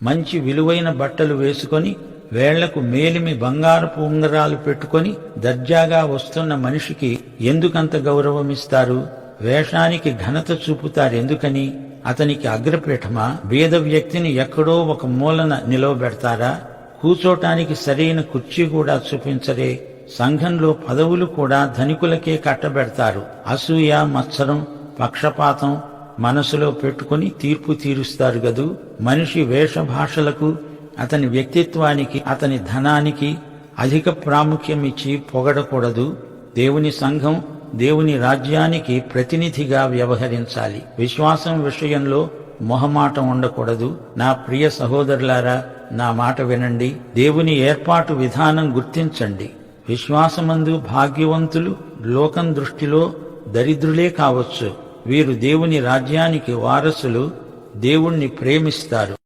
మంచి విలువైన బట్టలు వేసుకొని వేళ్లకు మేలిమి బంగారపు ఉంగరాలు పెట్టుకొని దర్జాగా వస్తున్న మనిషికి ఎందుకంత గౌరవమిస్తారు? వేషానికి ఘనత చూపుతారెందుకని? అతనికి అగ్రపీఠమా? బీద వ్యక్తిని ఎక్కడో ఒక మూలన నిలవబెడతారా? కూచోటానికి సరైన కుర్చీ కూడా చూపించరే. సంఘంలో పదవులు కూడా ధనికులకే కట్టబెడతారు. అసూయ, మత్సరం, పక్షపాతం మనసులో పెట్టుకుని తీర్పు తీరుస్తారు గదూ. మనిషి వేషభాషలకు, అతని వ్యక్తిత్వానికి, అతని ధనానికి అధిక ప్రాముఖ్యం ఇచ్చి పొగడకూడదు. దేవుని సంఘం దేవుని రాజ్యానికి ప్రతినిధిగా వ్యవహరించాలి. విశ్వాసం విషయంలో మొహమాటం ఉండకూడదు. నా ప్రియ సహోదరులారా, నా మాట వినండి. దేవుని ఏర్పాటు విధానం గుర్తించండి. విశ్వాసమందు భాగ్యవంతులు లోకం దృష్టిలో దరిద్రులే కావచ్చు. వీరు దేవుని రాజ్యానికి వారసులు, దేవుణ్ణి ప్రేమిస్తారు.